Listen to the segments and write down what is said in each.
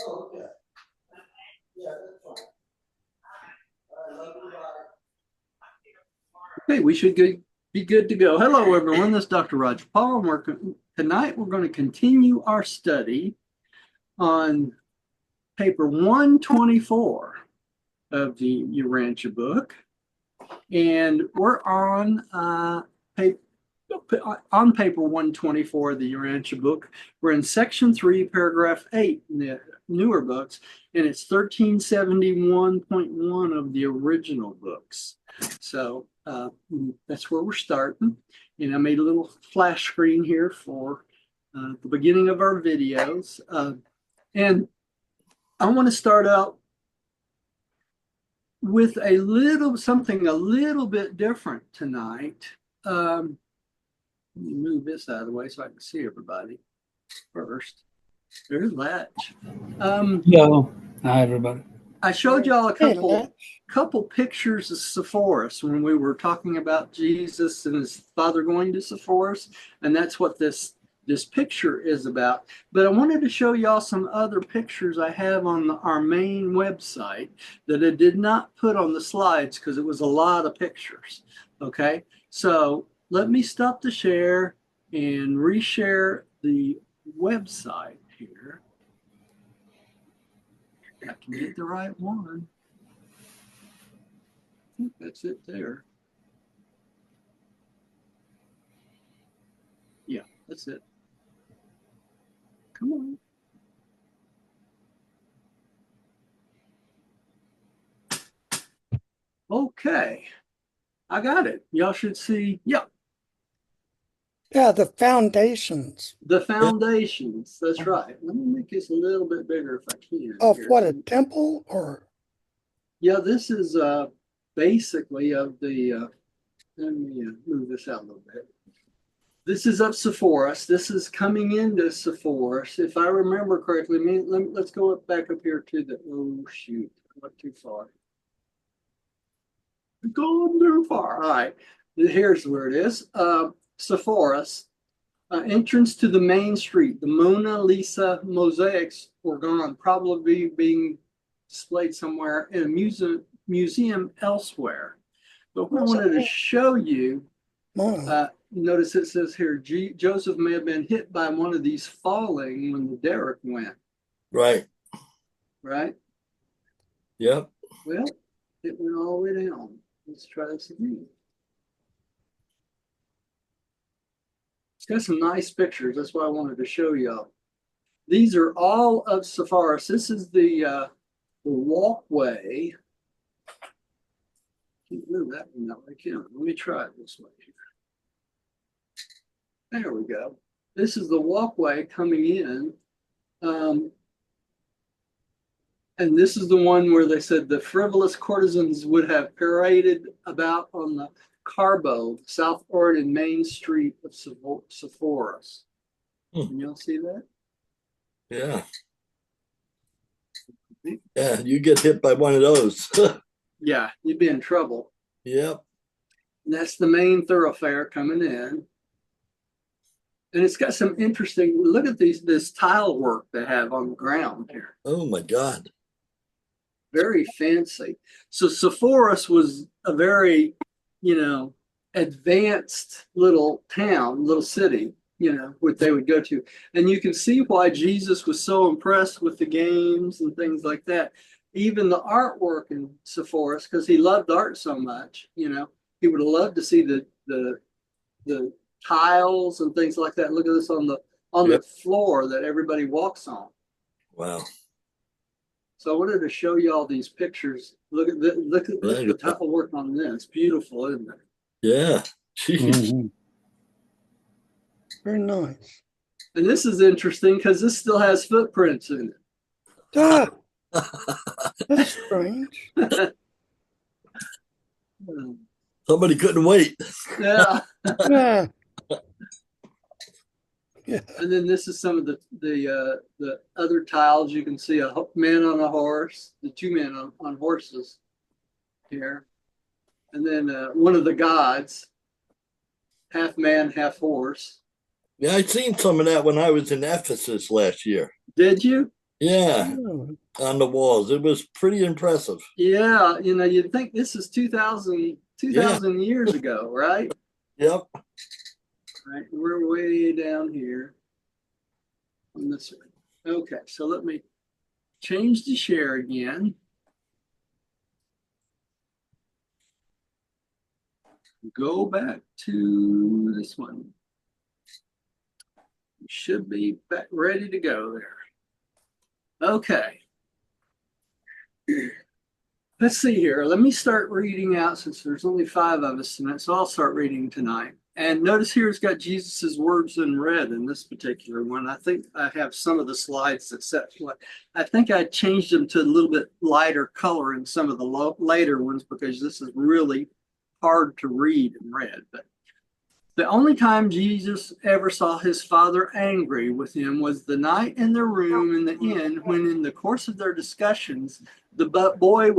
Oh, okay. Yeah, that's fine. All right, love you, bye. Okay, we should be good to go. Hello, everyone. This is Dr. Roger Paul. Tonight we're going to continue our study on paper 124 of the Urantia book. And we're on paper 124 of the Urantia book. We're in section 3, paragraph 8 in the newer books, and it's 1371.1 of the original books. So that's where we're starting. And I made a little flash screen here for the beginning of our videos. And I want to start out with something a little bit different tonight. Let me move this out of the way so I can see everybody first. There's Latch. Yo, hi everybody. I showed y'all a couple pictures of Sepphoris when we were talking about Jesus and his father going to Sepphoris, and that's what this picture is about. But I wanted to show y'all some other pictures I have on our main website that I did not put on the slides because it was a lot of pictures. Okay, so let me stop the share and reshare the website here. I can get the right one. I think that's it there. Yeah, that's it. Come on. Okay, I got it. Y'all should see. Yep. Yeah, the foundations. The foundations. That's right. Let me make this a little bit bigger if I can. Of what, a temple or? Yeah, this is basically of the. Let me move this out a little bit. This is of Sepphoris. This is coming into Sepphoris. If I remember correctly, let's go back up here to the. Oh shoot! I went too far. Gone too far. All right. Here's where it is. Sepphoris. Entrance to the main street. The Mona Lisa mosaics were gone, probably being displayed somewhere in a museum elsewhere. But what I wanted to show you, notice it says here, Joseph may have been hit by one of these falling when the derrick went. Right. Right? Yep. Well, it went all the way down. Let's try this again. It's got some nice pictures. That's why I wanted to show y'all. These are all of Sepphoris. This is the walkway. Can't move that one that way, can I? Let me try it this way here. There we go. This is the walkway coming in. And this is the one where they said the frivolous courtesans would have paraded about on the Carbo, South Oregon Main Street of Sepphoris. Can y'all see that? Yeah. Yeah, you get hit by one of those. Yeah, you'd be in trouble. Yep. And that's the main thoroughfare coming in. And it's got some interesting, look at this tile work they have on the ground here. Oh my God. Very fancy. So Sepphoris was a very, advanced little town, little city, what they would go to. And you can see why Jesus was so impressed with the games and things like that. Even the artwork in Sepphoris, because he loved art so much, he would have loved to see the tiles and things like that. Look at this on the floor that everybody walks on. Wow. So I wanted to show you all these pictures. Look at the tile work on this. Beautiful, isn't it? Yeah. Jeez. Mm-hmm. Very nice. And this is interesting because this still has footprints in it. Ah, that's strange. Somebody couldn't wait. Yeah. Yeah. Yeah. And then this is some of the other tiles. You can see a man on a horse, the two men on horses here. And then one of the gods, half man, half horse. Yeah, I seen some of that when I was in Ephesus last year. Did you? Yeah, Oh, on the walls. It was pretty impressive. Yeah, you'd think this is 2000 Yeah. years ago, right? Yep. Right, we're way down here on this one. Okay, so let me change the share again. Go back to this one. Should be back ready to go there. Okay. Let's see here. Let me start reading out since there's only 5 of us tonight. So I'll start reading tonight. And notice here it's got Jesus's words in red in this particular one. I think I have some of the slides that set. I think I changed them to a little bit lighter color in some of the later ones because this is really hard to read in red. But the only time Jesus ever saw his father angry with him was the night in the room in the inn when, in the course of their discussions, the boy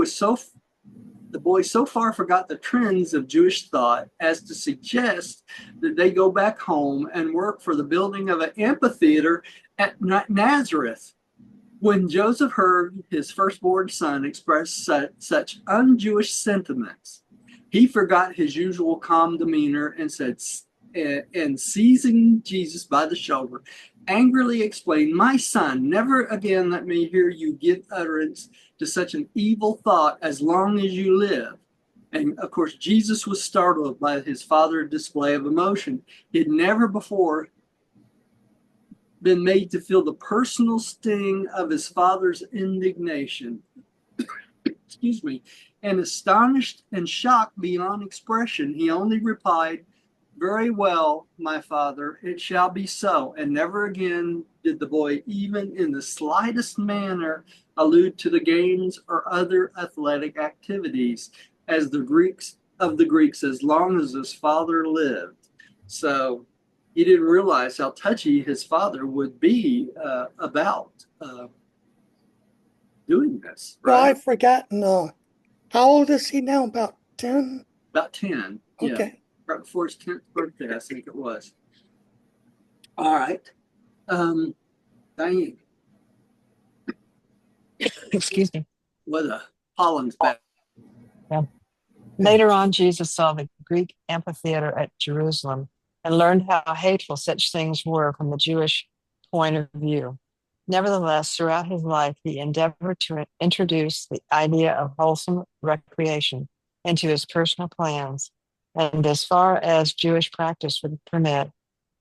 so far forgot the trends of Jewish thought as to suggest that they go back home and work for the building of an amphitheater at Nazareth. When Joseph heard his firstborn son express such un-Jewish sentiments, he forgot his usual calm demeanor and said, and seizing Jesus by the shoulder, angrily explained, "My son, never again let me hear you give utterance to such an evil thought as long as you live." And of course, Jesus was startled by his father's display of emotion. He had never before been made to feel the personal sting of his father's indignation. Excuse me. And astonished and shocked beyond expression, he only replied, "Very well, my father, it shall be so." And never again did the boy, even in the slightest manner, allude to the games or other athletic activities as the Greeks as long as his father lived. So he didn't realize how touchy his father would be about doing this. Right? well, I've forgotten. How old is he now? About 10? About 10. Yeah. Okay. Right before his 10th birthday, I think it was. All right. Diane, Excuse me. what a pollen's back. Yeah. Later on, Jesus saw the Greek amphitheater at Jerusalem and learned how hateful such things were from the Jewish point of view. Nevertheless, throughout his life, he endeavored to introduce the idea of wholesome recreation into his personal plans, and as far as Jewish practice would permit,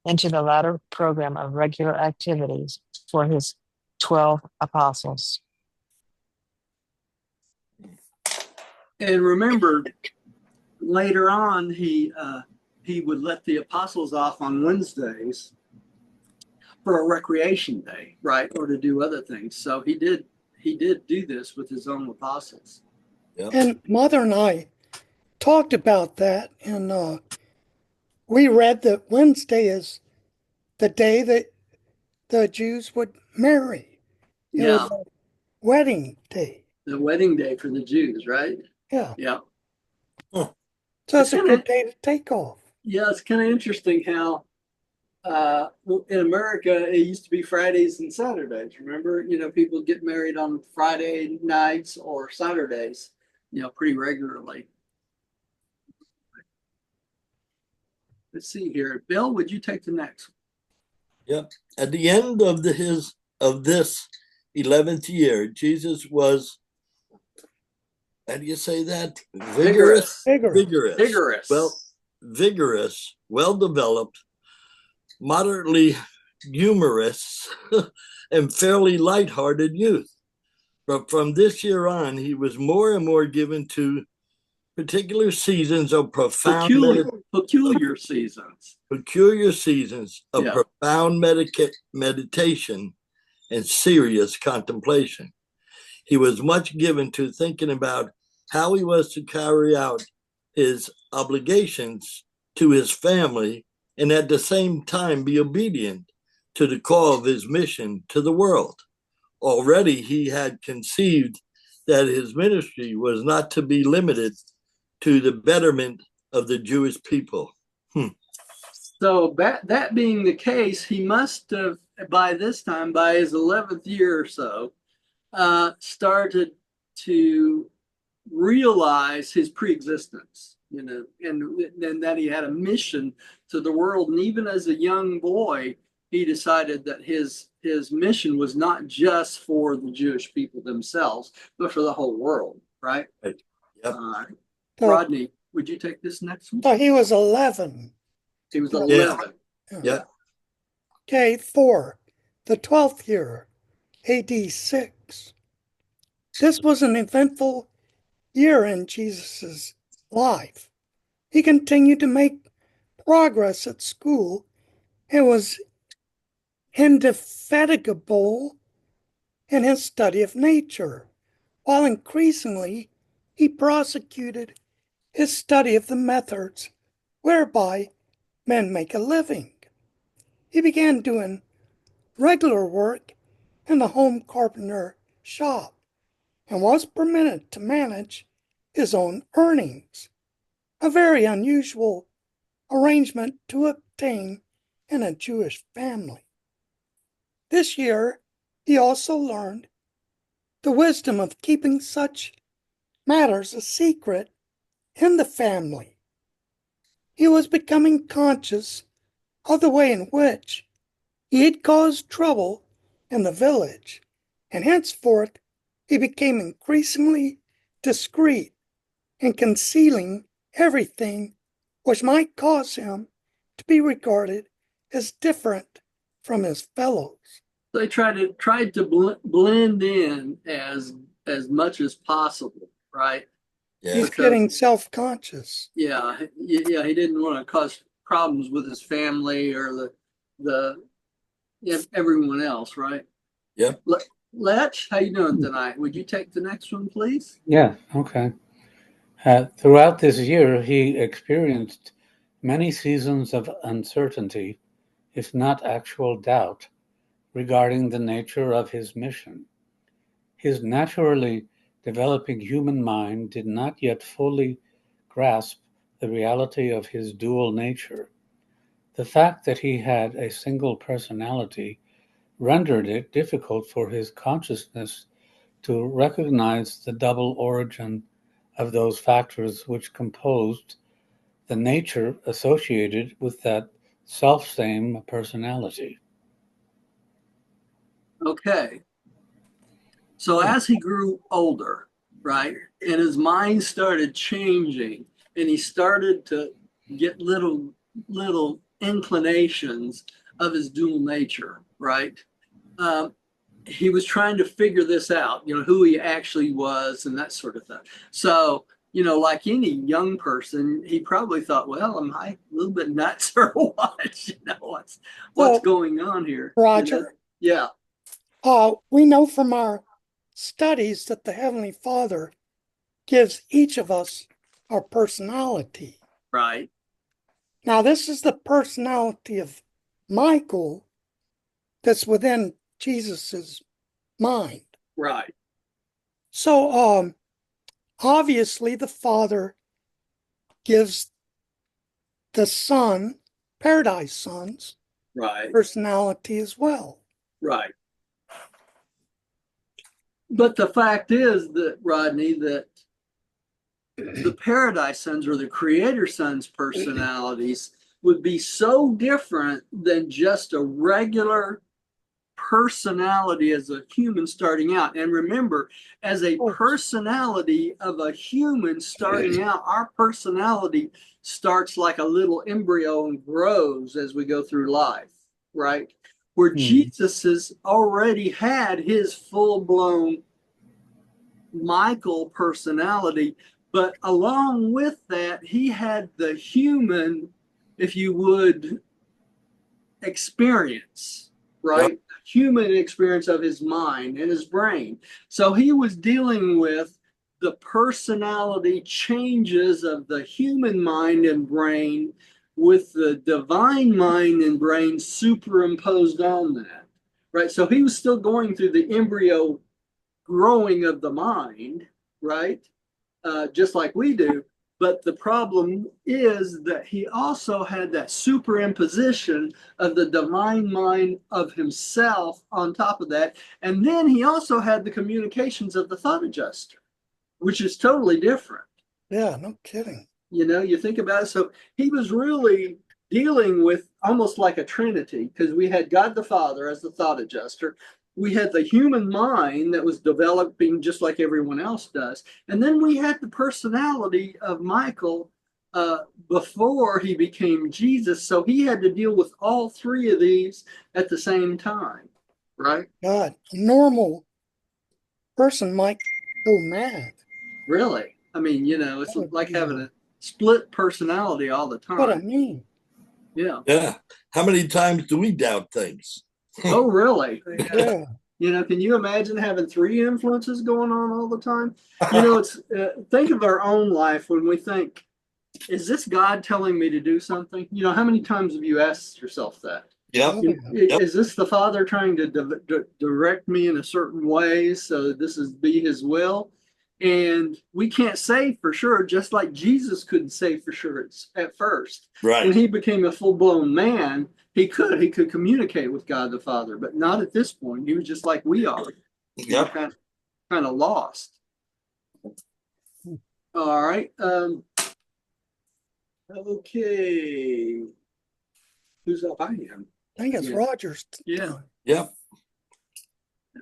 into the latter program of regular activities for his 12 apostles. And remember, later on, he would let the apostles off on Wednesdays for a recreation day, right, or to do other things. So he did do this with his own apostles. Yep. And Mother and I talked about that, and we read that Wednesday is the day that the Jews would marry. It Yeah, was a wedding day. the wedding day for the Jews, right? Yeah. Yeah. So it's a kinda- good day to take off. Yeah, it's kind of interesting how in America it used to be Fridays and Saturdays. Remember, people get married on Friday nights or Saturdays, pretty regularly. Let's see here. Bill, would you take the next one? Yep. At the end of this 11th year, Jesus was, how do you say that? Vigorous. Vigorous. Vigorous, well-developed, moderately humorous, and fairly lighthearted youth. But from this year on, he was more and more given to particular seasons of Peculiar seasons. peculiar seasons of Yeah. profound meditation and serious contemplation. He was much given to thinking about how he was to carry out his obligations to his family and at the same time be obedient to the call of his mission to the world. Already he had conceived that his ministry was not to be limited to the betterment of the Jewish people. So that being the case, he must have by this time, by his 11th year or so, started to realize his preexistence, and that he had a mission to the world. And even as a young boy, he decided that his mission was not just for the Jewish people themselves, but for the whole world, right? Right. Yep. Rodney, would you take this next one? So he was 11. He was 11. Yeah. Okay, 4. The 12th year, AD 6. This was an eventful year in Jesus' life. He continued to make progress at school and was indefatigable in his study of nature, while increasingly he prosecuted his study of the methods whereby men make a living. He began doing regular work in the home carpenter shop and was permitted to manage his own earnings, a very unusual arrangement to obtain in a Jewish family. This year, he also learned the wisdom of keeping such matters a secret in the family. He was becoming conscious of the way in which he had caused trouble in the village, and henceforth he became increasingly discreet in concealing everything which might cause him to be regarded as different from his fellows. They tried to blend in as much as possible, right? Yeah. He's getting self-conscious. Yeah, he didn't want to cause problems with his family or everyone else, right? Yep. Letch, how you doing tonight? Would you take the next one, please? Yeah, okay. Throughout this year, he experienced many seasons of uncertainty, if not actual doubt, regarding the nature of his mission. His naturally developing human mind did not yet fully grasp the reality of his dual nature. The fact that he had a single personality rendered it difficult for his consciousness to recognize the double origin of those factors which composed the nature associated with that selfsame personality. Okay. So as he grew older, right, and his mind started changing, and he started to get little inclinations of his dual nature, right? He was trying to figure this out, who he actually was and that sort of thing. So, like any young person, he probably thought, well, am I a little bit nuts or what? What's going on here? Roger? Yeah. We know from our studies that the Heavenly Father gives each of us our personality. Right. Now, this is the personality of Michael that's within Jesus's mind. Right. So, obviously, the Father gives the Son, Paradise Son's, right, personality as well. Right. But the fact is that, Rodney, that the Paradise Sons or the Creator Sons personalities would be so different than just a regular personality as a human starting out. And remember, as a personality of a human starting out, our personality starts like a little embryo and grows as we go through life, right? Where Jesus has already had his full-blown Michael personality, but along with that, he had the human, if you would, experience, right? Yep. Human experience of his mind and his brain. So he was dealing with the personality changes of the human mind and brain with the divine mind and brain superimposed on that, right? So he was still going through the embryo growing of the mind, right? Just like we do, But the problem is that he also had that superimposition of the divine mind of himself on top of that. And then he also had the communications of the thought adjuster, which is totally different. Yeah, no kidding. You know, you think about it. So he was really dealing with almost like a trinity, because we had God the Father as the thought adjuster. We had the human mind that was developing just like everyone else does. And then we had the personality of Michael before he became Jesus. So he had to deal with all three of these at the same time, right? God, a normal person might go mad. Really? I mean, you know, it's like having a split personality all the time. What I mean. Yeah. Yeah. How many times do we doubt things? Oh, really? Yeah. You know, can you imagine having three influences going on all the time? You know, it's think of our own life when we think, is this God telling me to do something? You know, how many times have you asked yourself that? Yep. Is this the Father trying to direct me in a certain way so this is be his will? And we can't say for sure, just like Jesus couldn't say for sure at first. Right. When he became a full-blown man, he could communicate with God the Father, but not at this point. He was just like we are. Yep. Kind of lost. All right. Okay. Who's up? I am. I think it's Roger's. Yeah. Yep.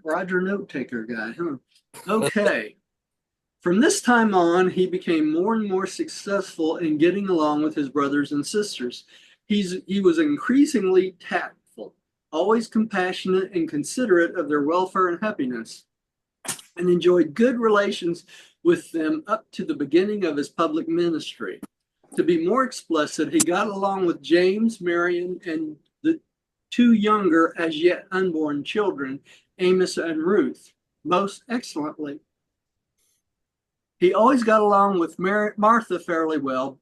Roger note taker guy, huh? Okay. From this time on, he became more and more successful in getting along with his brothers and sisters. He was increasingly tactful, always compassionate and considerate of their welfare and happiness, and enjoyed good relations with them up to the beginning of his public ministry. To be more explicit, he got along with James, Marion, and the two younger, as yet unborn children, Amos and Ruth, most excellently. He always got along with Martha fairly well.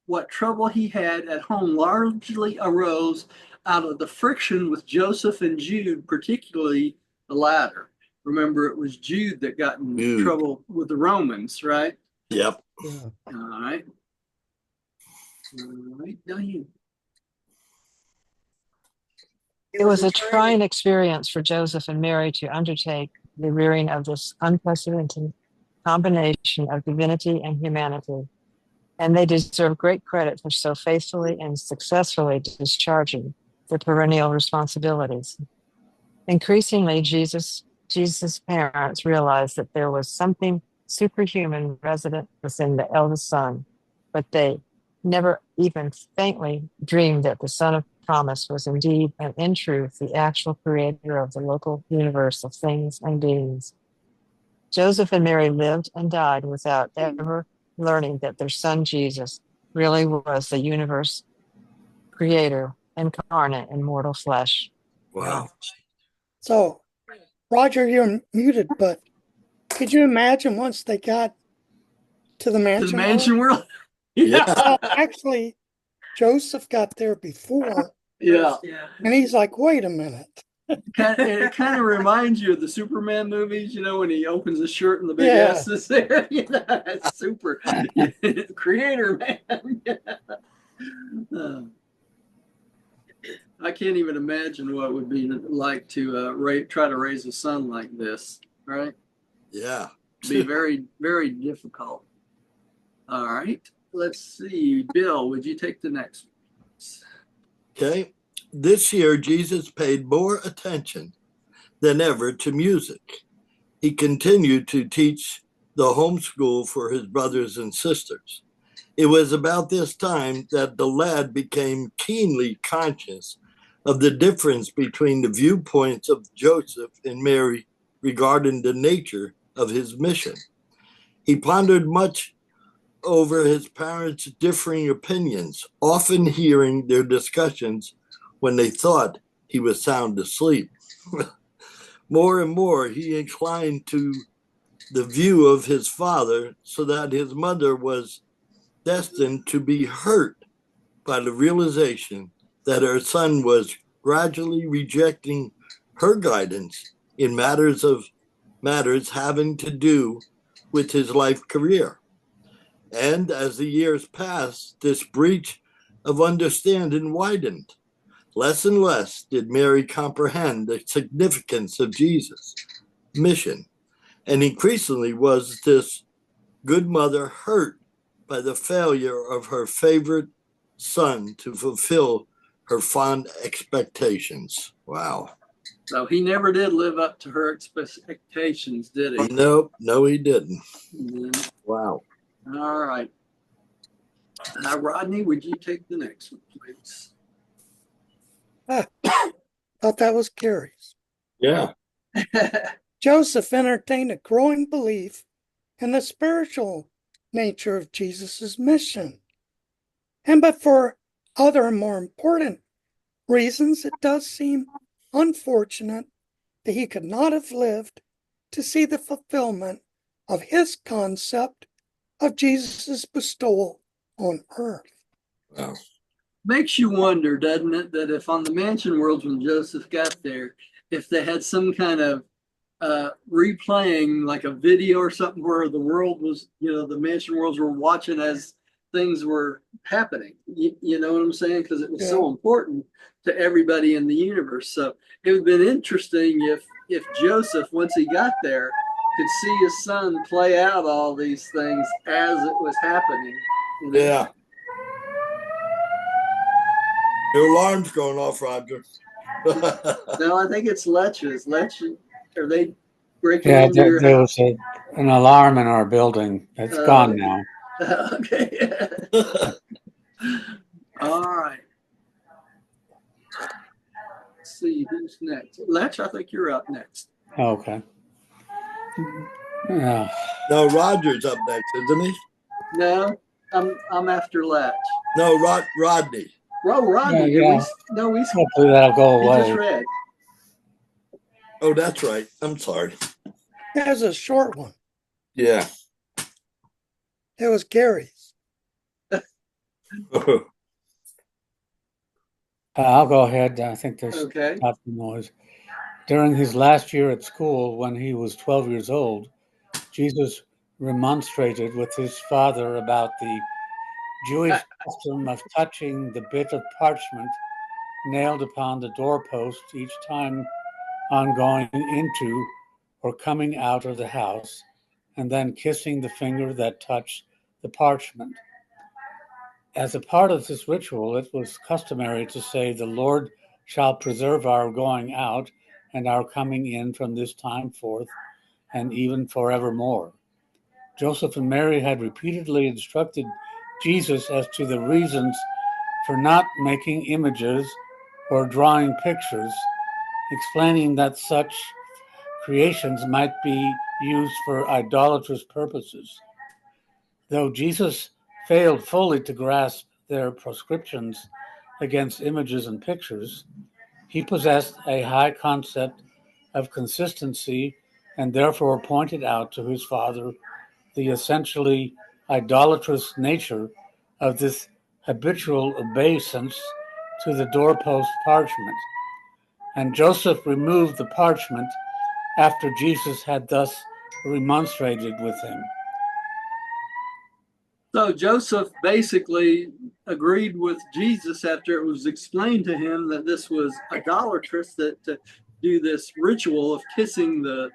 What trouble he had at home largely arose out of the friction with Joseph and Jude, particularly the latter. Remember, it was Jude that got in trouble with the Romans, right? Yep. Yeah. All right. All right, Diane. It was a trying experience for Joseph and Mary to undertake the rearing of this unprecedented combination of divinity and humanity, and they deserve great credit for so faithfully and successfully discharging their perennial responsibilities. Increasingly, Jesus' parents realized that there was something superhuman resident within the eldest son, but they never even faintly dreamed that the Son of Promise was indeed and in truth the actual creator of the local universe of things and beings. Joseph and Mary lived and died without ever learning that their son Jesus really was the universe creator incarnate in mortal flesh. Wow. So, Roger, you're muted, but could you imagine once they got to the mansion? To the mansion world? Yeah. Well, actually, Joseph got there before. Yeah. And he's like, wait a minute. It kind of reminds you of the Superman movies, you know, when he opens his shirt and the big Yeah. S is there. You know, that's super. Creator, man. I can't even imagine what it would be like to try to raise a son like this, right? Yeah. Be very, very difficult. All right. Let's see. Bill, would you take the next one? Okay. This year, Jesus paid more attention than ever to music. He continued to teach the homeschool for his brothers and sisters. It was about this time that the lad became keenly conscious of the difference between the viewpoints of Joseph and Mary regarding the nature of his mission. He pondered much over his parents' differing opinions, often hearing their discussions when they thought he was sound asleep. More and more, he inclined to the view of his father, so that his mother was destined to be hurt by the realization that her son was gradually rejecting her guidance in matters having to do with his life career. And as the years passed, this breach of understanding widened. Less and less did Mary comprehend the significance of Jesus' mission. And increasingly was this good mother hurt by the failure of her favorite son to fulfill her fond expectations. Wow. So he never did live up to her expectations, did he? Nope, no, he didn't. Mhm. Wow. All right. Now, Rodney, would you take the next one, please? Thought that was curious. Yeah. Joseph entertained a growing belief in the spiritual nature of Jesus' mission. And but for other more important reasons, it does seem unfortunate that he could not have lived to see the fulfillment of his concept of Jesus' bestowal on earth. Wow. Makes you wonder, doesn't it, that if on the mansion worlds when Joseph got there, if they had some kind of replaying, like a video or something where the world was, the mansion worlds were watching as things were happening. You know what I'm saying? Because it was so important to everybody in the universe. So it would have been interesting if Joseph, once he got there, could see his son play out all these things as it was happening. Yeah. Your alarm's going off, Roger. No, I think it's Letch's. Are they breaking Yeah, into your there house? was an alarm in our building. It's gone now. Okay. All right. Let's see who's next. Letch, I think you're up next. Okay. Yeah. No, Roger's up next, isn't he? No, I'm after Letch. No, Rodney. Oh, Rodney. Yeah. Hopefully that'll go He away. just read. Oh, that's right. I'm sorry. That was a short one. Yeah. It was Gary's. I'll go ahead. I think there's Okay. lots of noise. During his last year at school, when he was 12 years old, Jesus remonstrated with his father about the Jewish custom of touching the bit of parchment nailed upon the doorpost each time on going into or coming out of the house, and then kissing the finger that touched the parchment. As a part of this ritual, it was customary to say, "The Lord shall preserve our going out and our coming in from this time forth and even forevermore." Joseph and Mary had repeatedly instructed Jesus as to the reasons for not making images or drawing pictures, explaining that such creations might be used for idolatrous purposes. Though Jesus failed fully to grasp their proscriptions against images and pictures, he possessed a high concept of consistency and therefore pointed out to his father the essentially idolatrous nature of this habitual obeisance to the doorpost parchment. And Joseph removed the parchment after Jesus had thus remonstrated with him. So Joseph basically agreed with Jesus after it was explained to him that this was idolatrous, that to do this ritual of kissing the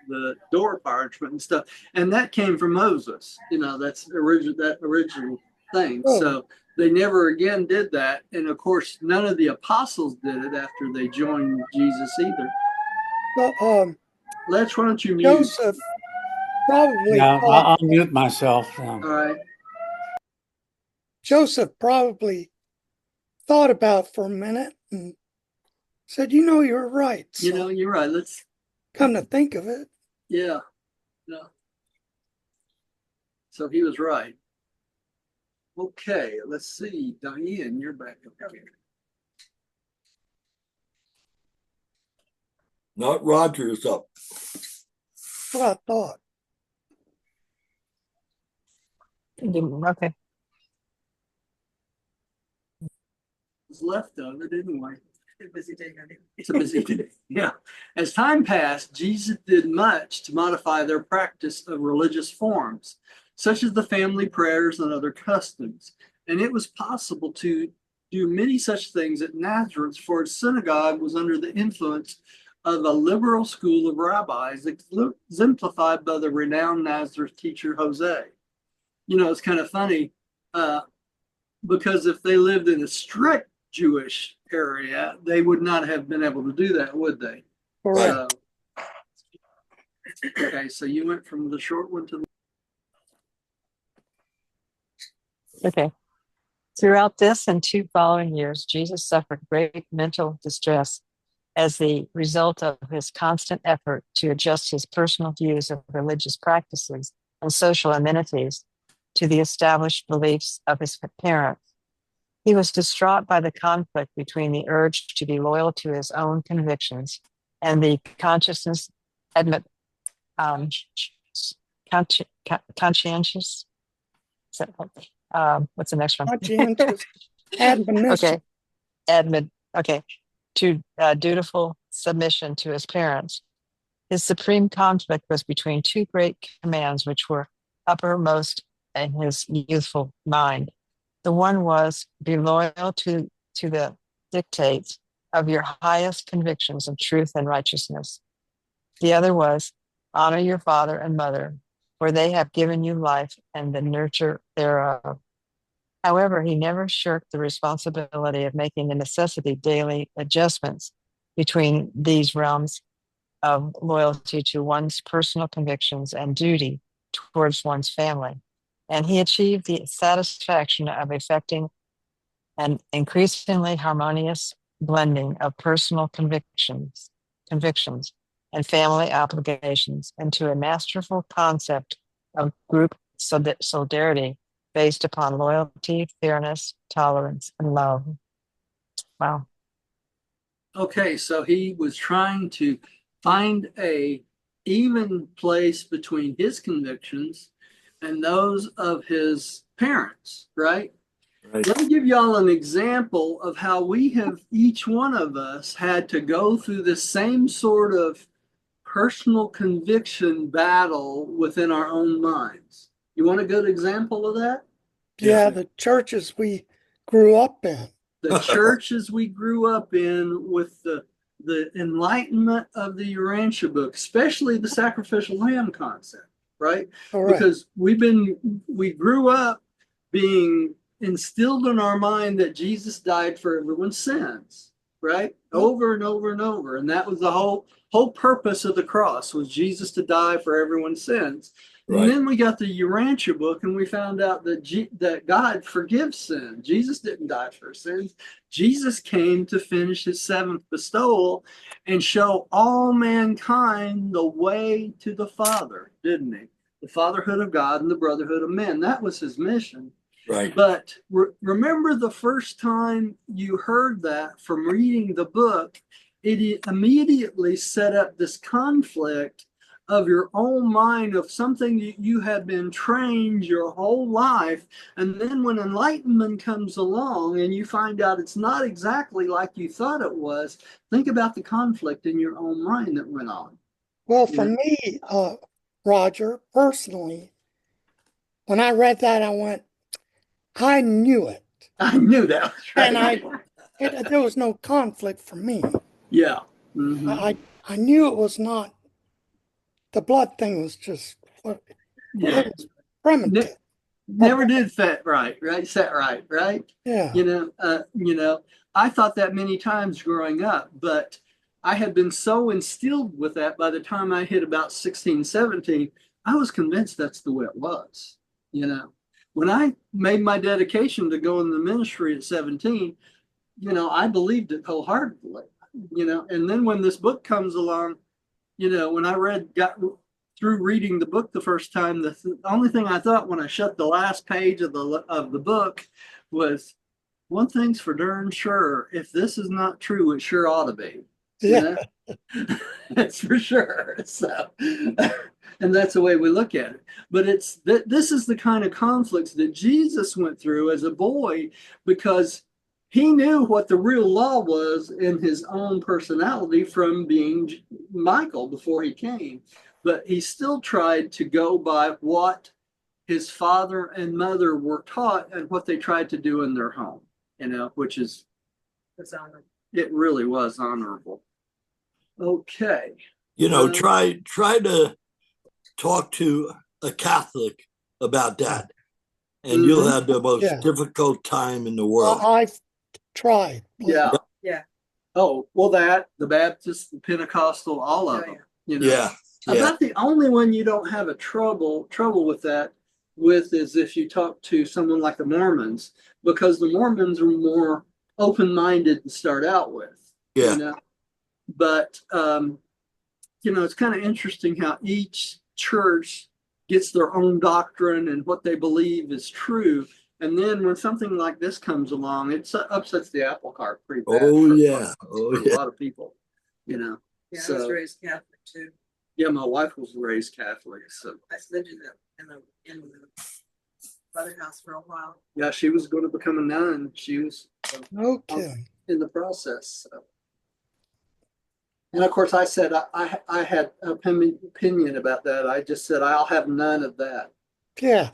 door parchment and stuff. And that came from Moses. That's that original thing. Oh. So they never again did that. And of course, none of the apostles did it after they joined Jesus either. Well, Let's, why don't you mute? Joseph probably Now, thought, I'll mute myself. All right. Joseph probably thought about for a minute and said, you're right. So, You're right. Let's come to think of it. Yeah. No. So he was right. Okay, let's see. Diane, you're back up here. Not Roger's up. What I thought. Okay. Was left of it anyway. It's a busy day. It's a busy day. Yeah. As time passed, Jesus did much to modify their practice of religious forms. such as the family prayers and other customs. And it was possible to do many such things at Nazareth, for its synagogue was under the influence of a liberal school of rabbis, exemplified by the renowned Nazareth teacher Jose. You know, it's kind of funny because if they lived in a strict Jewish area, they would not have been able to do that, would they? Right. Okay, so you went from the short one to the... Okay. Throughout this and 2 following years, Jesus suffered great mental distress as the result of his constant effort to adjust his personal views of religious practices and social amenities to the established beliefs of his parents. He was distraught by the conflict between the urge to be loyal to his own convictions and the conscientious what's the next one? Conscientious admonition. Okay, to dutiful submission to his parents. His supreme conflict was between 2 great commands which were uppermost in his youthful mind. The one was, be loyal to the dictates of your highest convictions of truth and righteousness. The other was, honor your father and mother, for they have given you life and the nurture thereof. However, he never shirked the responsibility of making the necessity daily adjustments between these realms of loyalty to one's personal convictions and duty towards one's family. And he achieved the satisfaction of effecting an increasingly harmonious blending of personal convictions and family obligations into a masterful concept of group solidarity based upon loyalty, fairness, tolerance, and love. Wow. Okay, so he was trying to find a even place between his convictions and those of his parents, right? Right. Let me give y'all an example of how we have, each one of us, had to go through the same sort of personal conviction battle within our own minds. You want a good example of that? Yeah, the churches we grew up in. The churches we grew up in with the enlightenment of the Urantia Book, especially the sacrificial lamb concept, right? Correct. Because we grew up being instilled in our mind that Jesus died for everyone's sins, right? Over and over and over. And that was the whole purpose of the cross, was Jesus to die for everyone's sins. Right. And then we got the Urantia Book, and we found out that God forgives sin. Jesus didn't die for sins. Jesus came to finish his 7th bestowal and show all mankind the way to the Father, didn't he? The fatherhood of God and the brotherhood of men. That was his mission. Right. But remember, the first time you heard that from reading the book, it immediately set up this conflict of your own mind, of something that you have been trained your whole life. And then when enlightenment comes along and you find out it's not exactly like you thought it was, think about the conflict in your own mind that went on. Well, for me, Roger, personally, when I read that, I went, I knew it. I knew that was right. And there was no conflict for me. Yeah. Mm-hmm. I knew it was not. The blood thing was just it was primitive. Never did set right? Yeah. You know, I thought that many times growing up, but I had been so instilled with that by the time I hit about 16, 17, I was convinced that's the way it was. You know, when I made my dedication to go in the ministry at 17, you know, I believed it wholeheartedly, you know, and then when this book comes along, you know, when I got through reading the book the first time, the only thing I thought when I shut the last page of the book was, one thing's for darn sure, if this is not true, it sure ought to be. Yeah. You know? That's for sure. So, and that's the way we look at it. But this is the kind of conflicts that Jesus went through as a boy, because he knew what the real law was in his own personality from being Michael before he came. But he still tried to go by what his father and mother were taught and what they tried to do in their home, which is, it really was honorable. Okay. Try to talk to a Catholic about that, and you'll have the most difficult time in the world. I've tried. Yeah. Oh, well, the Baptist, the Pentecostal, all of them. Yeah. About the only one you don't have a trouble with that is if you talk to someone like the Mormons, because the Mormons are more open-minded to start out with. Yeah. But it's kind of interesting how each church gets their own doctrine and what they believe is true. And then when something like this comes along, it upsets the apple cart pretty bad. For a lot of people, Yeah, I was raised Catholic too. Yeah, my wife was raised Catholic, so I lived in the brother house for a while. yeah, she was going to become a nun. She was in the process. So. And of course, I said I had an opinion about that. I just said I'll have none of that. Yeah.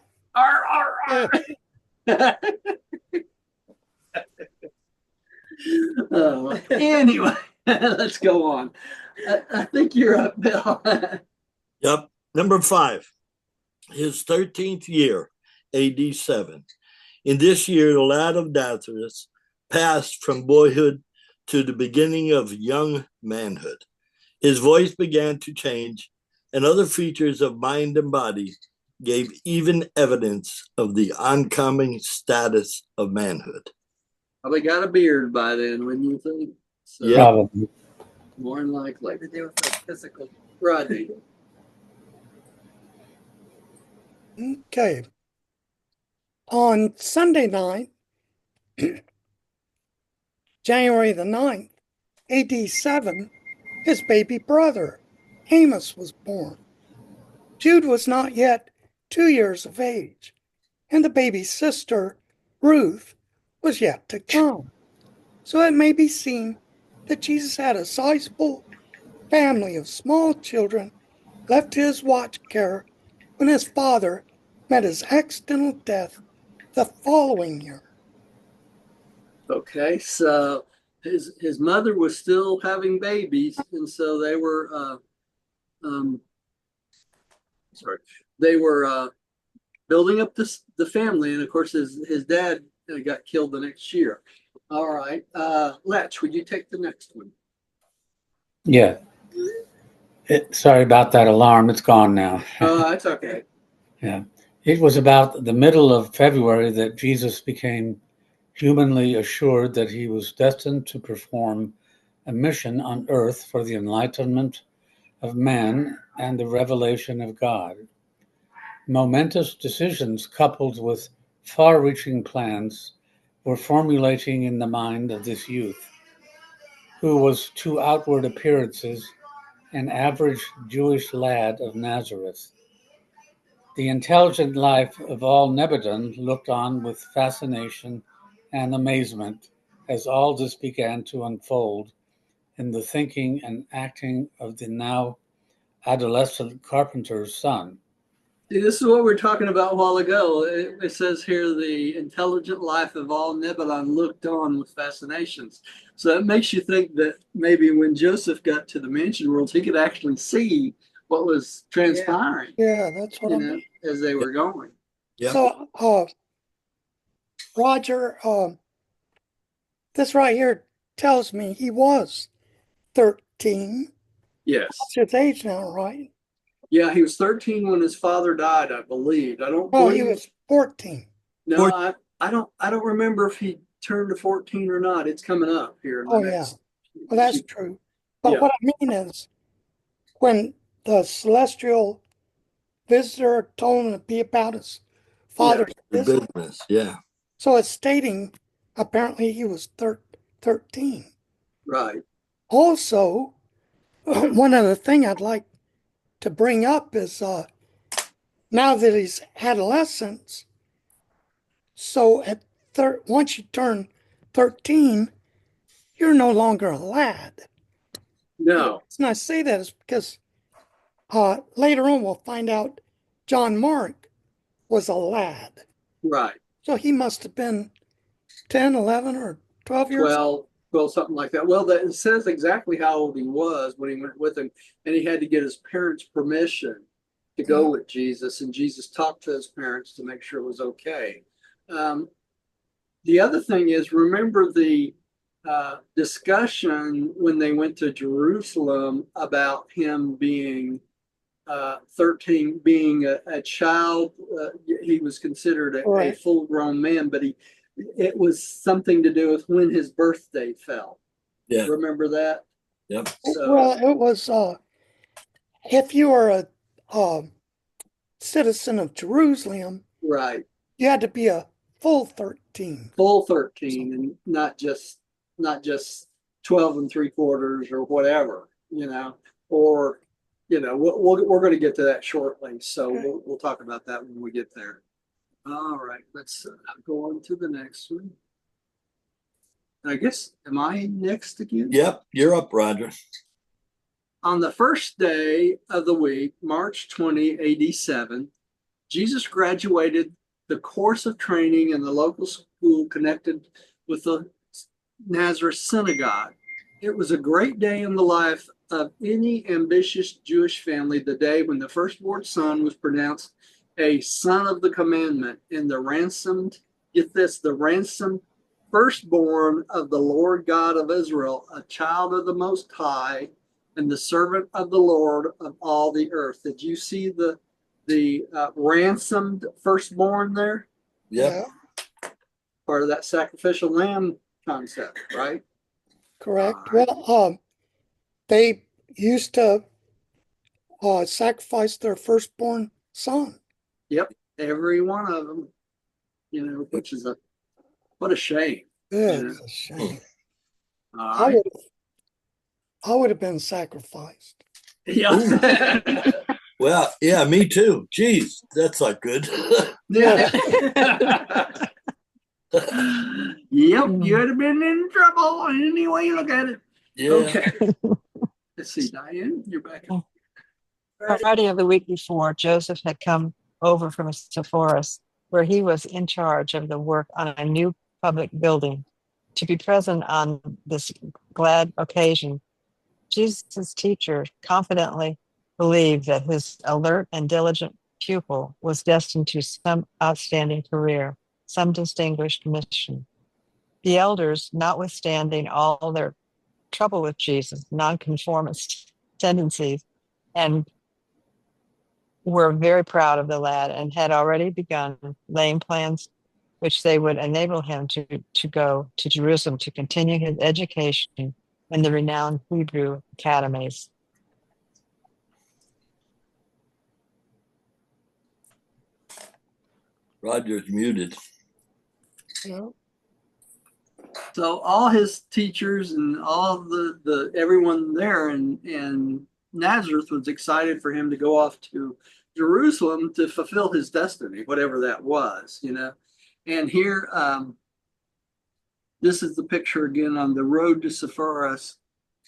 Anyway, let's go on. I think you're up, Bill. Yep. Number 5, his 13th year, AD 7. In this year, the lad of Nazareth passed from boyhood to the beginning of young manhood. His voice began to change, and other features of mind and body gave even evidence of the oncoming status of manhood. Probably got a beard by then, wouldn't you think? So, yeah. Probably. More than likely. To do with the physical. Right. Okay. On Sunday night, January the 9th, AD 7, his baby brother, Amos, was born. Jude was not yet 2 years of age, and the baby's sister, Ruth, was yet to come. So it may be seen that Jesus had a sizable family of small children left to his watch care when his father met his accidental death the following year. Okay, so his mother was still having babies, and so they were building up the family, and of course his dad got killed the next year. All right, Letch, would you take the next one? Yeah. Sorry about that alarm. It's gone now. That's okay. Yeah. It was about the middle of February that Jesus became humanly assured that he was destined to perform a mission on earth for the enlightenment of man and the revelation of God. Momentous decisions coupled with far-reaching plans were formulating in the mind of this youth, who was to outward appearances an average Jewish lad of Nazareth. The intelligent life of all Nebadon looked on with fascination and amazement as all this began to unfold in the thinking and acting of the now adolescent carpenter's son. See, this is what we were talking about a while ago. It says here, the intelligent life of all Nebadon looked on with fascinations. So it makes you think that maybe when Joseph got to the mansion world, he could actually see what was transpiring. Yeah, that's what I mean. As they were going. Yeah. So, Roger, this right here tells me he was 13. Yes. That's his age now, right? Yeah, he was 13 when his father died, I believe. I don't. Oh, he was 14. No, I don't remember if he turned to 14 or not. It's coming up here. In the next, well, that's true. But what I mean is, when the celestial visitor told him to be about his father's business. Yeah. So it's stating apparently he was 13. Right. Also, one other thing I'd like to bring up is now that he's adolescence, so at once you turn 13, you're no longer a lad. No. And I say that is because later on we'll find out John Mark was a lad. Right. So he must have been 10, 11, or 12 years old. 12, something like that. Well, it says exactly how old he was when he went with him, and he had to get his parents' permission to go with Jesus, and Jesus talked to his parents to make sure it was okay. The other thing is, remember the discussion when they went to Jerusalem about him being 13, being a child. He was considered a full-grown man, but it was something to do with when his birthday fell. Yeah. Remember that? Yep. So, Well, it was if you were a citizen of Jerusalem, right. you had to be a full 13. Full 13, and not just 12 and 3/4 or whatever, or we're going to get to that shortly. So we'll talk about that when we get there. All right, let's go on to the next one. I guess, am I next again? Yep, you're up, Roger. On the first day of the week, March 20, AD 7, Jesus graduated the course of training in the local school connected with the Nazareth synagogue. It was a great day in the life of any ambitious Jewish family, the day when the firstborn son was pronounced a son of the commandment, and the ransomed, get this, the ransomed firstborn of the Lord God of Israel, a child of the Most High, and the servant of the Lord of all the earth. Did you see the ransomed firstborn there? Yep. Yeah. Part of that sacrificial lamb concept, right? Correct. Well, they used to sacrifice their firstborn son. Yep, every one of them. Which is what a shame. It's a shame. All right. I would have been sacrificed. Yeah. Well, yeah, me too. Jeez, that's not good. Yeah. Yep, you'd have been in trouble any way you look at it. Yeah. Okay. Let's see, Diane, you're back. Friday of the week before, Joseph had come over from Sepphoris, where he was in charge of the work on a new public building. To be present on this glad occasion, Jesus' teacher confidently believed that his alert and diligent pupil was destined to some outstanding career, some distinguished mission. The elders, notwithstanding all their trouble with Jesus' nonconformist tendencies, and were very proud of the lad and had already begun laying plans which they would enable him to go to Jerusalem to continue his education in the renowned Hebrew academies. Roger's muted. Yeah. So all his teachers and all the everyone there in Nazareth was excited for him to go off to Jerusalem to fulfill his destiny, whatever that was, And here, this is the picture again on the road to Sepphoris,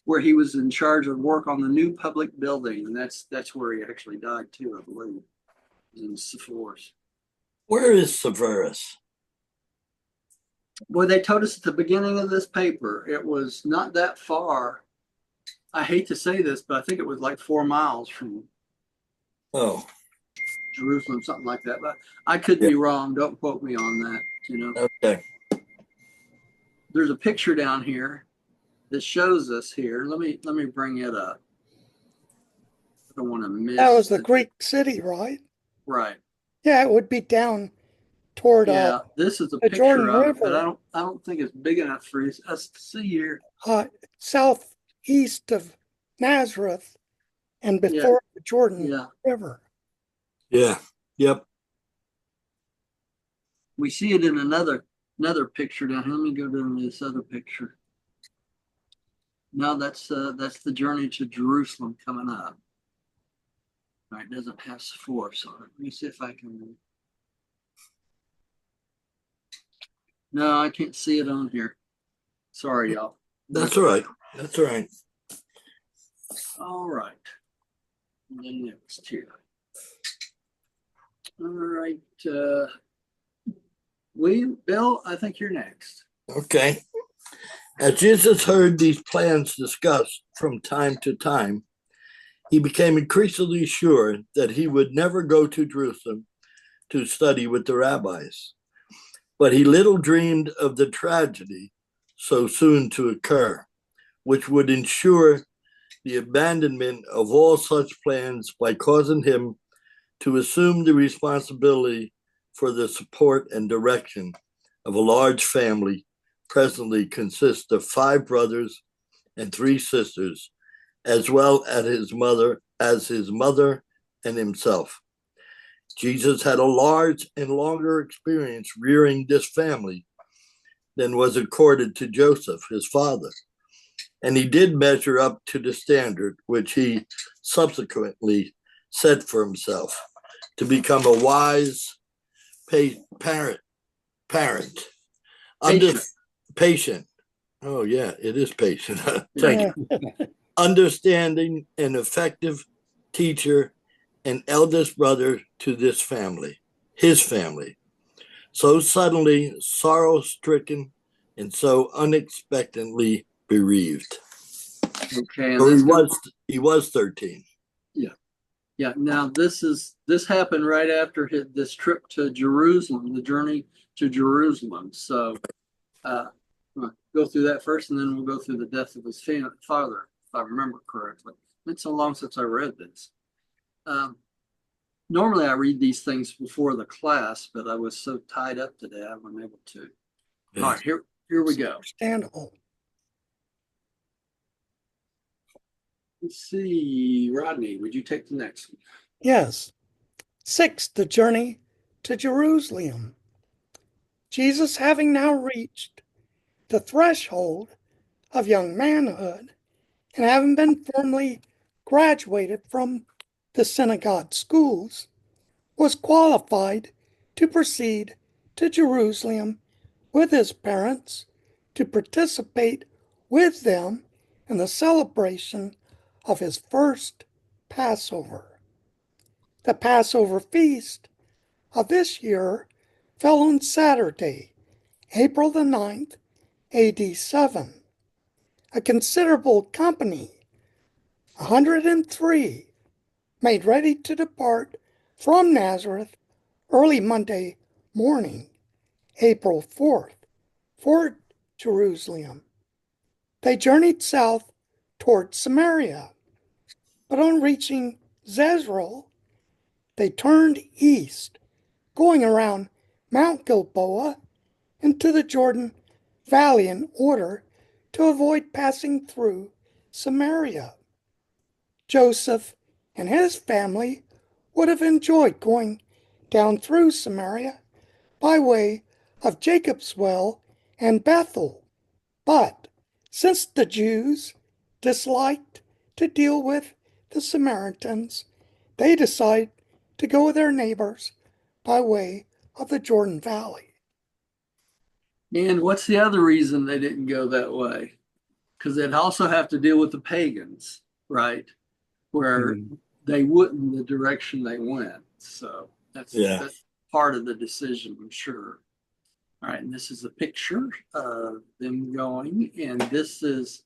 where he was in charge of work on the new public building, and that's where he actually died too, I believe, in Sepphoris. Where is Sepphoris? Well, they told us at the beginning of this paper, it was not that far. I hate to say this, but I think it was like 4 miles from Jerusalem, something like that. But I could be wrong. Don't quote me on that, Okay. There's a picture down here that shows us here. Let me bring it up. I don't want to miss. That was the Greek city, right? Right. Yeah, it would be down toward this is a the picture Jordan of River. it, but I don't think it's big enough for us to see here. Southeast of Nazareth and before the Jordan River. Yeah. Yep. We see it in another picture down here. Let me go down to this other picture. No, that's the journey to Jerusalem coming up. All right, it doesn't have Sepphoris on it. Let me see if I can. No, I can't see it on here. Sorry, y'all. That's all right. That's all right. All right. And then next here. All right. Bill, I think you're next. Okay. As Jesus heard these plans discussed from time to time, he became increasingly sure that he would never go to Jerusalem to study with the rabbis. But he little dreamed of the tragedy so soon to occur, which would ensure the abandonment of all such plans by causing him to assume the responsibility for the support and direction of a large family presently consists of 5 brothers and 3 sisters, as well as his mother and himself. Jesus had a large and longer experience rearing this family than was accorded to Joseph, his father. And he did measure up to the standard which he subsequently set for himself to become a wise parent. Patient. Oh, yeah, it is patient. Thank you. Understanding and effective teacher and eldest brother to this family, his family, so suddenly sorrow-stricken and so unexpectedly bereaved. Okay. So he was 13. Yeah. Now this happened right after this trip to Jerusalem, the journey to Jerusalem. So we'll go through that first, and then we'll go through the death of his father, if I remember correctly. It's so long since I read this. Normally I read these things before the class, but I was so tied up today I wasn't able to. Yeah. All right, here we go. Understandable. Let's see, Rodney, would you take the next one? Yes. 6, the journey to Jerusalem. Jesus, having now reached the threshold of young manhood, and having been formally graduated from the synagogue schools, was qualified to proceed to Jerusalem with his parents to participate with them in the celebration of his first Passover. The Passover feast of this year fell on Saturday, April the 9th, AD 7. A considerable company, 103, made ready to depart from Nazareth early Monday morning, April 4th, for Jerusalem. They journeyed south toward Samaria, but on reaching Zezreel, they turned east, going around Mount Gilboa into the Jordan Valley in order to avoid passing through Samaria. Joseph and his family would have enjoyed going down through Samaria by way of Jacob's Well and Bethel, but since the Jews disliked to deal with the Samaritans, they decided to go with their neighbors by way of the Jordan Valley. And what's the other reason they didn't go that way? Because they'd also have to deal with the pagans, right? Where they wouldn't the direction they went. So that's part of the decision, I'm sure. All right, and this is a picture of them going, and this is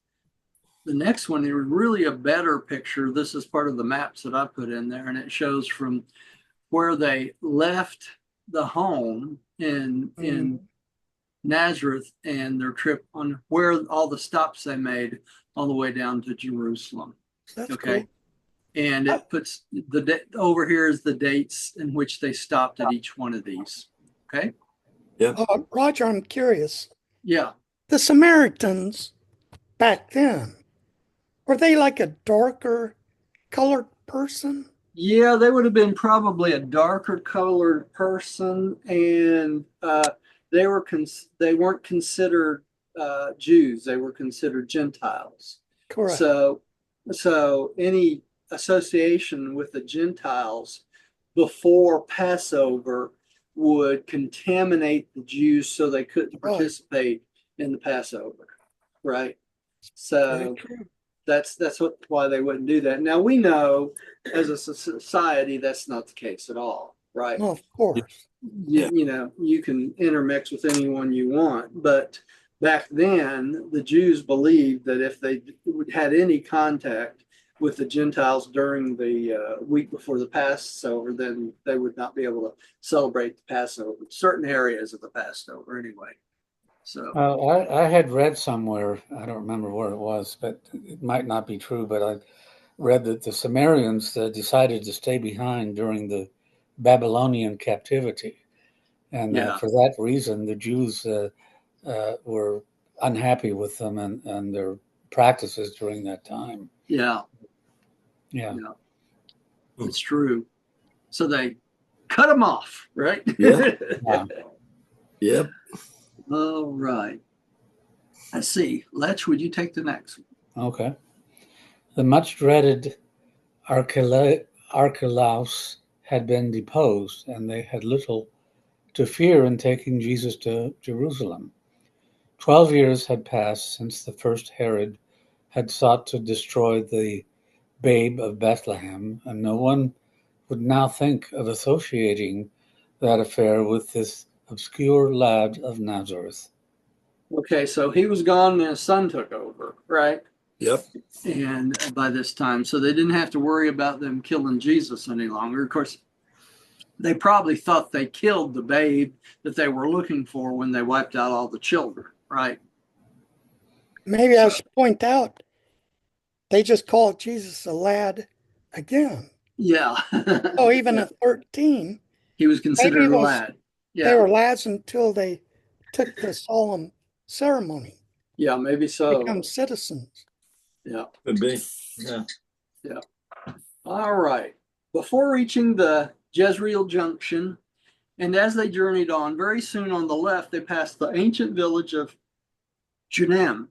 the next one. It was really a better picture. This is part of the maps that I put in there, and it shows from where they left the home in Nazareth and their trip on where all the stops they made all the way down to Jerusalem. That's okay. Cool. And it puts over here is the dates in which they stopped at each one of these. Okay. Yeah. Roger, I'm curious. Yeah. The Samaritans back then, were they like a darker colored person? Yeah, they would have been probably a darker colored person, and they weren't considered Jews. They were considered Gentiles. Correct. So any association with the Gentiles before Passover would contaminate the Jews, so they couldn't participate in the Passover, right? So that's why they wouldn't do that. Now we know as a society that's not the case at all. right? Well, of course. You know, you can intermix with anyone you want, but back then the Jews believed that if they had any contact with the Gentiles during the week before the Passover, then they would not be able to celebrate the Passover, certain areas of the Passover anyway. So I had read somewhere, I don't remember where it was, but it might not be true, but I read that the Sumerians decided to stay behind during the Babylonian captivity. And yeah, for that reason, the Jews were unhappy with them and their practices during that time. yeah, Yeah. yeah, it's true. So they cut them off, right? Yeah. Yeah. Yep. All right. Let's see. Letch, would you take the next one? Okay. The much dreaded Archelaus had been deposed, and they had little to fear in taking Jesus to Jerusalem. 12 years had passed since the first Herod had sought to destroy the babe of Bethlehem, and no one would now think of associating that affair with this obscure lad of Nazareth. Okay, so he was gone and his son took over, right? Yep. And by this time, so they didn't have to worry about them killing Jesus any longer. Of course, they probably thought they killed the babe that they were looking for when they wiped out all the children, right? Maybe I should point out they just called Jesus a lad again. Yeah. So even Yeah. at 13, He was maybe considered it a was, lad. they Yeah. were lads until they took the solemn ceremony, Yeah, maybe so. become citizens. Yeah. Could be. Yeah. Yeah. All right. Before reaching the Jezreel Junction, and as they journeyed on, very soon on the left, they passed the ancient village of Junem.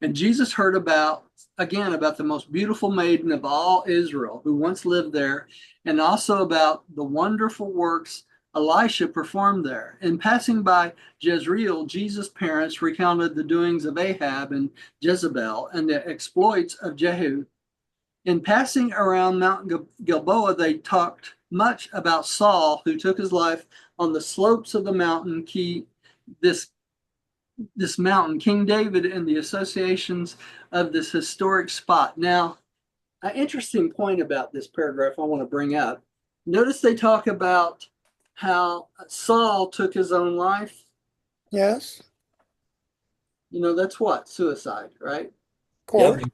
And Jesus heard about the most beautiful maiden of all Israel who once lived there, and also about the wonderful works Elisha performed there. In passing by Jezreel, Jesus' parents recounted the doings of Ahab and Jezebel and the exploits of Jehu. In passing around Mount Gilboa, they talked much about Saul, who took his life on the slopes of the mountain, this mountain, King David, and the associations of this historic spot. Now, an interesting point about this paragraph I want to bring up. Notice they talk about how Saul took his own life. Yes, You know, that's what? Suicide, right? of course. Yep.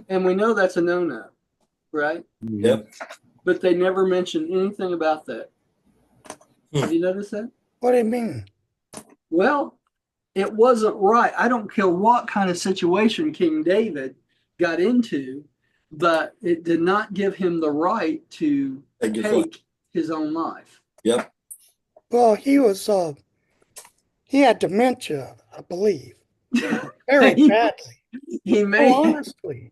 And we know that's a no-no, right? Yep. But they never mention anything about that. Have you noticed that? What do you mean? Well, it wasn't right. I don't care what kind of situation King David got into, but it did not give him the right to take his own life. Yep. Well, he had dementia, I believe, very badly. He may, honestly,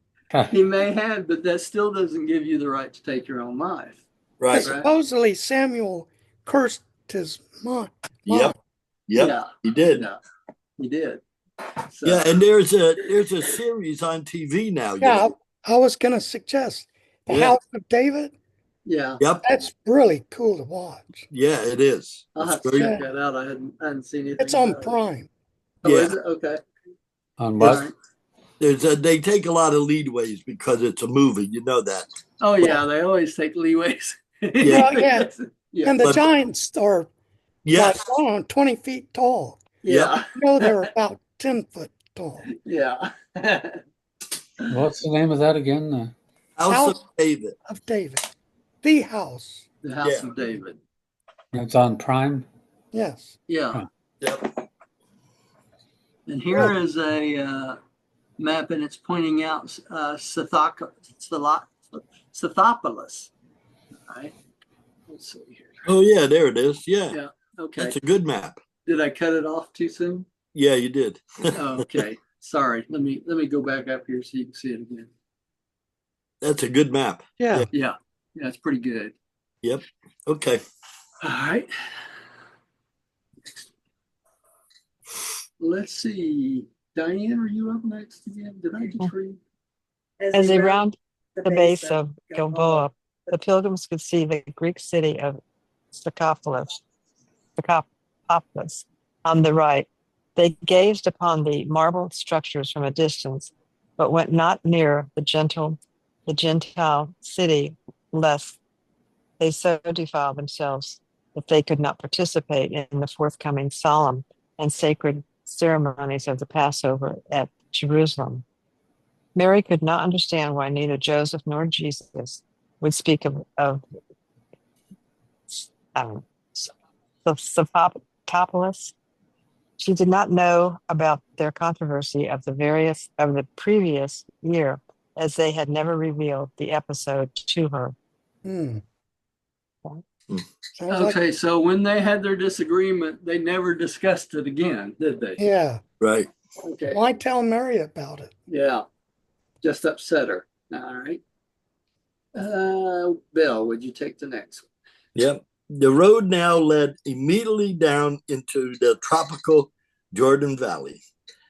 he may have, but that still doesn't give you the right to take your own life. Right. Supposedly Samuel cursed his mom. Yep. Yep. Yeah. He did. Yeah, he did. So, Yeah, and there's a series on TV now. Yeah, I was going to suggest The House of David. yeah. Yep. That's really cool to watch. Yeah, it is. I'll have to check that out. I hadn't seen it. It's on Prime. Oh, Yeah. is it? Okay. On what? Right. They take a lot of leadways because it's a movie. You know that. Oh yeah, they always take leeways. Yeah, yeah. Yeah. And the giants are Yeah. like 20 feet tall. Yeah. You know, they're about 10 foot tall. Yeah. What's the name of that again? House of David. Of David. The House. The House of David. It's on Prime? Yes. Yeah. Yep. And here is a map, and it's pointing out Scythopolis. All right. Let's see here. Oh yeah, there it is. Yeah. Yeah. Okay. That's a good map. Did I cut it off too soon? Yeah, you did. Oh, okay. Sorry. Let me go back up here so you can see it again. That's a good map. Yeah. Yeah. Yeah, it's pretty good. Yep. Okay. All right. Let's see. Diane, are you up next again? Did I just read? As they round the base of Gilboa, the pilgrims could see the Greek city of sarcophagus on the right. They gazed upon the marble structures from a distance, but went not near the Gentile city, lest they so defile themselves that they could not participate in the forthcoming solemn and sacred ceremonies of the Passover at Jerusalem. Mary could not understand why neither Joseph nor Jesus would speak of the Sapopoulos. She did not know about their controversy of the previous year, as they had never revealed the episode to her. Hmm. Okay, so when they had their disagreement, they never discussed it again, did they? Yeah. Right. Okay. Why tell Mary about it? Yeah. Just upset her. All right. Bill, would you take the next one? Yep. The road now led immediately down into the tropical Jordan Valley,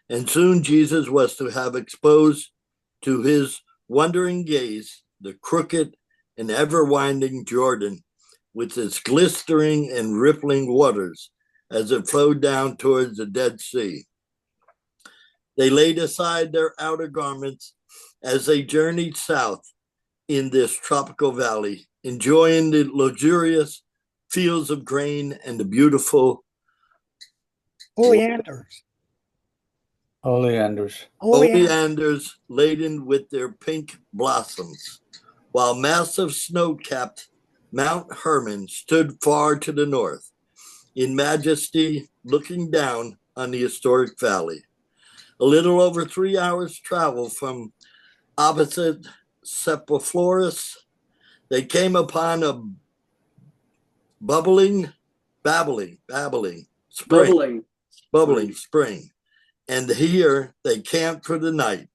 and soon Jesus was to have exposed to his wondering gaze the crooked and ever-winding Jordan with its glistering and rippling waters as it flowed down towards the Dead Sea. They laid aside their outer garments as they journeyed south in this tropical valley, enjoying the luxurious fields of grain and the beautiful Oleanders. oleanders laden with their pink blossoms, while massive snow-capped Mount Hermon stood far to the north, in majesty looking down on the historic valley. A little over 3 hours travel from opposite Sepulchres, they came upon a babbling spring. And here they camped for the night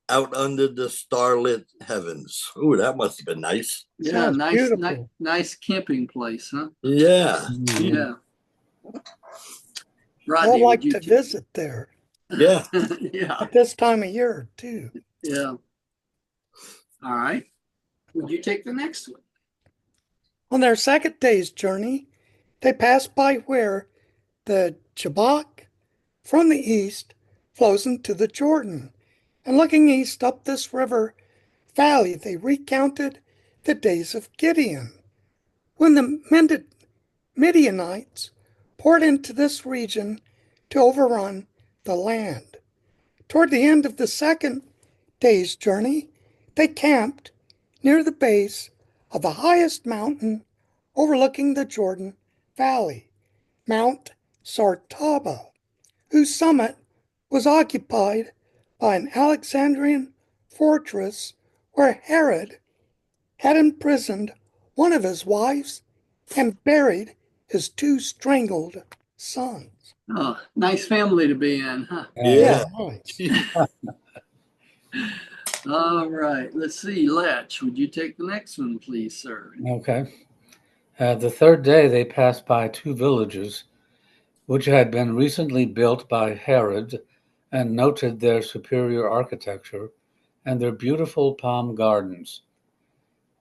out under the starlit heavens. Ooh, that must have been nice. Yeah, Beautiful. nice camping place, huh? Yeah. Yeah. I'd Rodney, like would you to visit there Yeah. Yeah. at this time of year, too. Yeah. All right. Would you take the next one? On their second day's journey, they passed by where the Jabbok from the east flows into the Jordan. And looking east up this river valley, they recounted the days of Gideon, when the Midianites poured into this region to overrun the land. Toward the end of the second day's journey, they camped near the base of the highest mountain overlooking the Jordan Valley, Mount Sartaba, whose summit was occupied by an Alexandrian fortress where Herod had imprisoned one of his wives and buried his 2 strangled sons. Oh, nice family to be in, huh? Yeah. Nice. All right. Let's see. Letch, would you take the next one, please, sir? Okay. The third day they passed by 2 villages, which had been recently built by Herod, and noted their superior architecture and their beautiful palm gardens.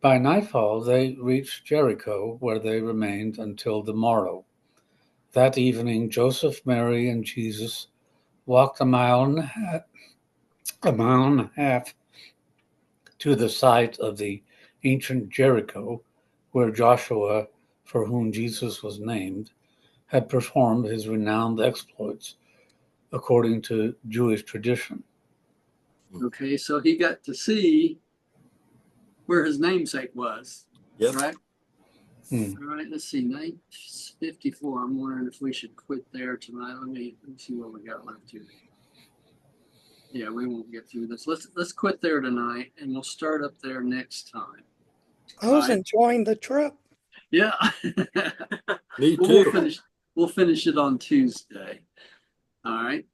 By nightfall they reached Jericho, where they remained until the morrow. That evening Joseph, Mary, and Jesus walked a mile and a half to the site of the ancient Jericho, where Joshua, for whom Jesus was named, had performed his renowned exploits according to Jewish tradition. Okay, so he got to see where his namesake was. Yep. Right? All right, let's see. 9:54. I'm wondering if we should quit there tonight. Let me see what we got left here. Yeah, we won't get through this. Let's quit there tonight, and we'll start up there next time. I was enjoying the trip. Yeah. Me too. We'll finish it on Tuesday. All right.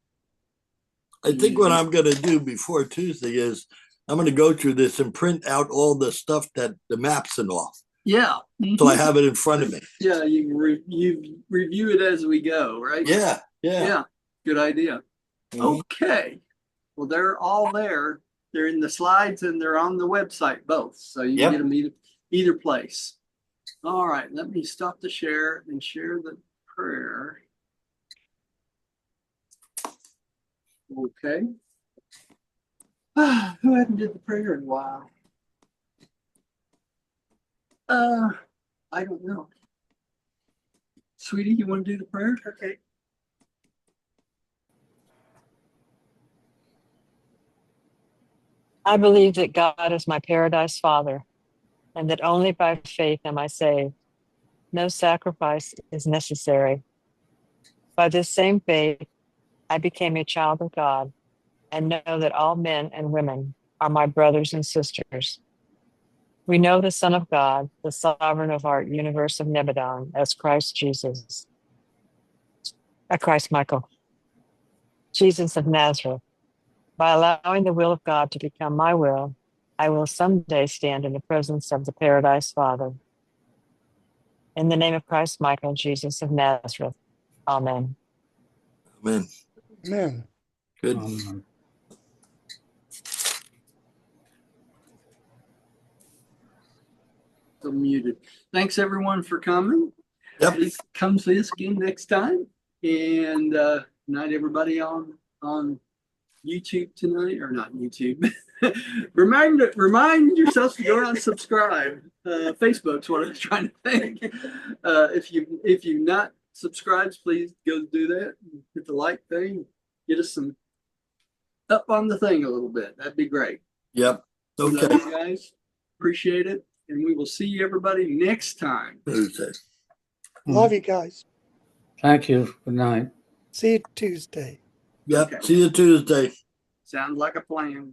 I think what I'm going to do before Tuesday is I'm going to go through this and print out all the stuff that the maps and all. Yeah. So I have it in front of me. Yeah, you review it as we go, right? Yeah. Yeah. Good idea. Mhm. Okay. Well, they're all there. They're in the slides and they're on the website both. So you can get them either place. All right, let me stop the share and share the prayer. Okay. Who hadn't did the prayer in a while? I don't know. Sweetie, you want to do the prayer? Okay. I believe that God is my paradise Father, and that only by faith am I saved. No sacrifice is necessary. By this same faith, I became a child of God, and know that all men and women are my brothers and sisters. We know the Son of God, the sovereign of our universe of Nebadon, as Christ Jesus, Christ Michael, Jesus of Nazareth. By allowing the will of God to become my will, I will someday stand in the presence of the Paradise Father. In the name of Christ Michael, Jesus of Nazareth. Amen. Amen. Amen. Good. So muted. Thanks everyone for coming. Yep. Please come see us again next time. And night everybody on YouTube tonight, or not YouTube. remind yourselves to go and subscribe. Facebook's what I was trying to think. If you not subscribed, please go do that. Hit the like thing. Get us some up on the thing a little bit. That'd be great. Yep. Okay. Love you guys. Appreciate it. And we will see everybody next time. Tuesday. Love you guys. Thank you. Good night. See you Tuesday. Yep. Okay. See you Tuesday. Sounds like a plan.